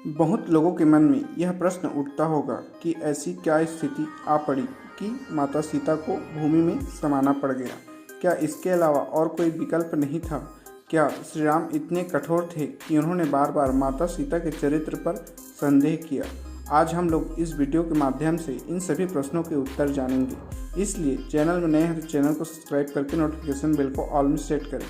बहुत लोगों के मन में यह प्रश्न उठता होगा कि ऐसी क्या स्थिति आ पड़ी कि माता सीता को भूमि में समाना पड़ गया। क्या इसके अलावा और कोई विकल्प नहीं था? क्या श्री राम इतने कठोर थे कि उन्होंने बार बार माता सीता के चरित्र पर संदेह किया? आज हम लोग इस वीडियो के माध्यम से इन सभी प्रश्नों के उत्तर जानेंगे। इसलिए चैनल में नए हैं तो चैनल को सब्सक्राइब करके नोटिफिकेशन बेल को ऑल में सेट करें।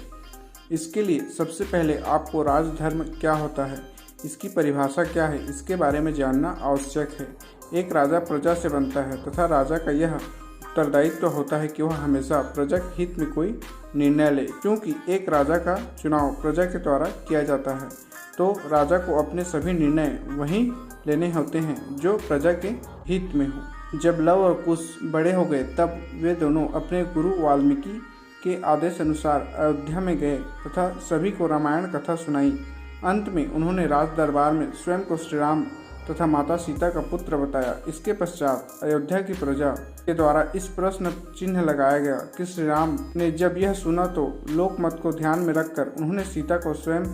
इसके लिए सबसे पहले आपको राजधर्म क्या होता है, इसकी परिभाषा क्या है, इसके बारे में जानना आवश्यक है। एक राजा प्रजा से बनता है तथा राजा का यह उत्तरदायित्व होता है कि वह हमेशा प्रजा के हित में कोई निर्णय ले। क्योंकि एक राजा का चुनाव प्रजा के द्वारा किया जाता है, तो राजा को अपने सभी निर्णय वही लेने होते हैं जो प्रजा के हित में हो। जब लव और कुश बड़े हो गए तब वे दोनों अपने गुरु वाल्मीकि के आदेश अनुसार अयोध्या में गए तथा सभी को रामायण कथा सुनाई। अंत में उन्होंने राज दरबार में स्वयं को श्री राम तथा माता सीता का पुत्र बताया। इसके पश्चात अयोध्या की प्रजा के द्वारा इस प्रश्न चिन्ह लगाया गया कि श्री राम ने जब यह सुना तो लोकमत को ध्यान में रखकर उन्होंने सीता को स्वयं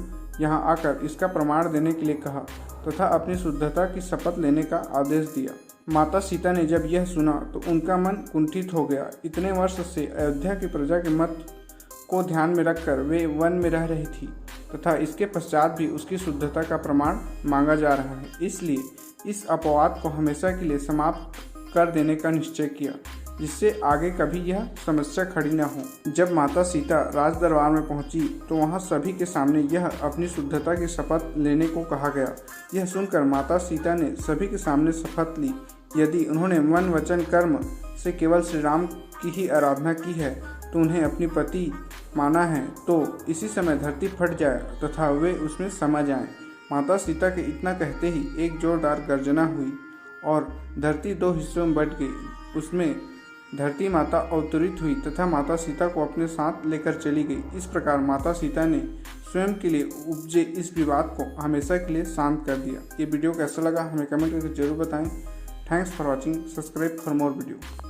यहाँ आकर इसका प्रमाण देने के लिए कहा तथा अपनी शुद्धता की शपथ लेने का आदेश दिया। माता सीता ने जब यह सुना तो उनका मन कुंठित हो गया। इतने वर्ष से अयोध्या की प्रजा के मत को ध्यान में रखकर वे वन में रह रही थी तथा इसके पश्चात भी उसकी शुद्धता का प्रमाण मांगा जा रहा है। इसलिए इस अपवाद को हमेशा के लिए समाप्त कर देने का निश्चय किया, जिससे आगे कभी यह समस्या खड़ी न हो। जब माता सीता राज दरबार में पहुंची तो वहां सभी के सामने यह अपनी शुद्धता की शपथ लेने को कहा गया। यह सुनकर माता सीता ने सभी के सामने शपथ ली, यदि उन्होंने मन वचन कर्म से केवल श्री राम की ही आराधना की है तो उन्हें अपनी पति माना है, तो इसी समय धरती फट जाए तथा वे उसमें समा जाएं। माता सीता के इतना कहते ही एक जोरदार गर्जना हुई और धरती दो हिस्सों में बंट गई। उसमें धरती माता अवतरित हुई तथा माता सीता को अपने साथ लेकर चली गई। इस प्रकार माता सीता ने स्वयं के लिए उपजे इस विवाद को हमेशा के लिए शांत कर दिया। ये वीडियो कैसा लगा हमें कमेंट करके जरूर बताएं। Thanks for watching. Subscribe for more video.